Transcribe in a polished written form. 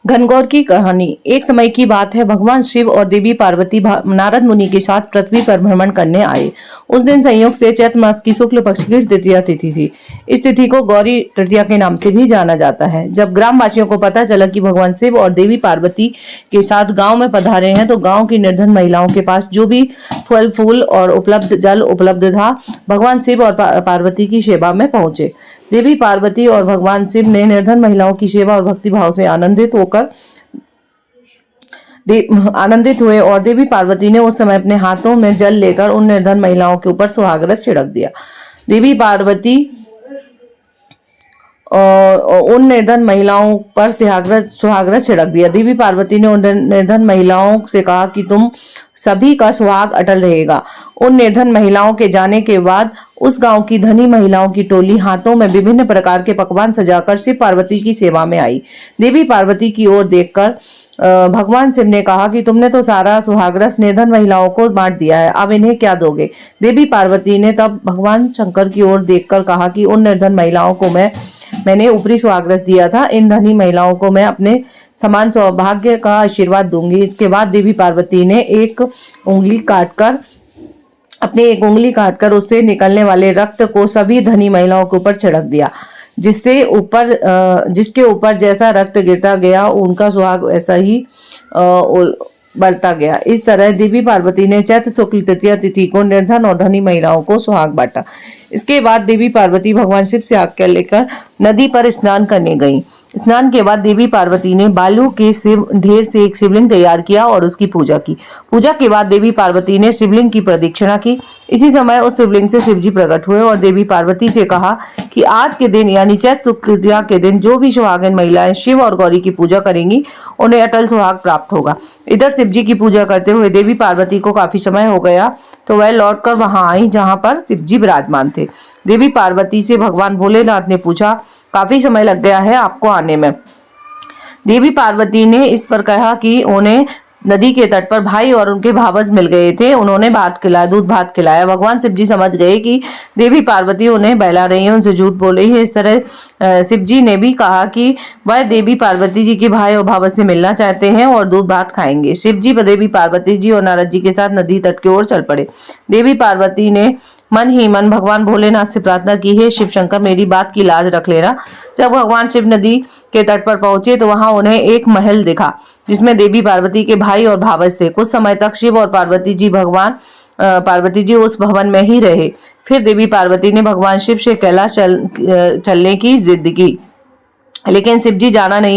घनघोर की कहानी। एक समय की बात है, भगवान शिव और देवी पार्वती नारद मुनि के साथ पृथ्वी पर भ्रमण करने आए। उस दिन संयोग से चैत्र मास की शुक्ल पक्ष की तृतीया तिथि थी। इस तिथि को गौरी तृतीया के नाम से भी जाना जाता है। जब ग्रामवासियों को पता चला कि भगवान शिव और देवी पार्वती के साथ गांव में पधारे हैं, तो गांव की निर्धन महिलाओं के पास जो भी फल फूल और उपलब्ध जल उपलब्ध था, भगवान शिव और पार्वती की सेवा में पहुंचे। देवी पार्वती और भगवान शिव ने निर्धन महिलाओं की सेवा और भक्ति भाव से आनंदित हुए और देवी पार्वती ने उस समय अपने हाथों में जल लेकर उन निर्धन महिलाओं के ऊपर सुहागरस छिड़क दिया। देवी पार्वती उन निर्धन महिलाओं पर सुहागरस छिड़क दिया। देवी पार्वती ने उन निर्धन महिलाओं से कहा कि तुम सभी का सुहाग अटल रहेगा। उन निर्धन महिलाओं के जाने के बाद उस गांव की धनी महिलाओं की टोली हाथों में विभिन्न प्रकार के पकवान सजाकर शिव पार्वती की सेवा में आई। देवी पार्वती की ओर देखकर भगवान शिव ने कहा कि तुमने तो सारा सुहागरस निर्धन महिलाओं को बांट दिया है, अब इन्हें क्या दोगे? देवी पार्वती ने तब भगवान शंकर की ओर देखकर कहा कि उन निर्धन महिलाओं को मैंने ऊपरी सुहागरस दिया था, इन धनी महिलाओं को मैं अपने समान सौभाग्य का आशीर्वाद दूंगी। इसके बाद देवी पार्वती ने एक उंगली काटकर उससे निकलने वाले रक्त को सभी धनी महिलाओं के ऊपर छिड़क दिया, जिसके ऊपर जैसा रक्त गिरता गया उनका सुहाग वैसा ही बढ़ता गया। इस तरह देवी पार्वती ने चैत्र शुक्ल तृतीया तिथि को निर्धन और धनी महिलाओं को सुहाग बांटा। इसके बाद देवी पार्वती भगवान शिव से आज्ञा लेकर नदी पर स्नान करने गईं। स्नान के बाद देवी पार्वती ने बालू के ढेर से एक शिवलिंग तैयार किया और उसकी पूजा की। पूजा के बाद देवी पार्वती ने शिवलिंग की प्रदक्षिणा की। इसी समय उस शिवलिंग से शिवजी प्रकट हुए और देवी पार्वती से कहा कि आज के दिन यानी चैत्र शुक्ल तृतीया के दिन जो भी सुहागिन महिलाएं शिव और गौरी की पूजा करेंगी, उन्हें अटल सुहाग प्राप्त होगा। इधर शिवजी की पूजा करते हुए देवी पार्वती को काफी समय हो गया, तो वह लौटकर वहां आई जहां पर शिवजी विराजमान थे। देवी पार्वती से भगवान भोलेनाथ ने पूछा, काफी समय लग गया है आपको आने में। देवी पार्वती ने इस पर कहा कि उन्हें नदी के तट पर भाई और उनके भावज मिल गए थे, उन्होंने दूध भात खिलाया। भगवान शिवजी समझ गए कि देवी पार्वती उन्हें बहला रही है, उनसे झूठ बोल रही है। इस तरह शिवजी ने भी कहा कि वह देवी पार्वती जी के भाई और भावज से मिलना चाहते हैं और दूध भात खाएंगे। शिवजी देवी पार्वती जी और नारद जी के साथ नदी तट की ओर चल पड़े। देवी पार्वती ने मन ही मन भगवान भोलेनाथ से प्रार्थना की, हे शिव शंकर, मेरी बात की लाज रख लेना। जब भगवान शिव नदी के तट पर पहुंचे तो वहां उन्हें एक महल दिखा जिसमें देवी पार्वती के भाई और भावज थे। कुछ समय तक शिव और पार्वती जी उस भवन में ही रहे। फिर देवी पार्वती ने भगवान शिव से कैलाश चलने की जिद की, लेकिन शिवजी जाना नहीं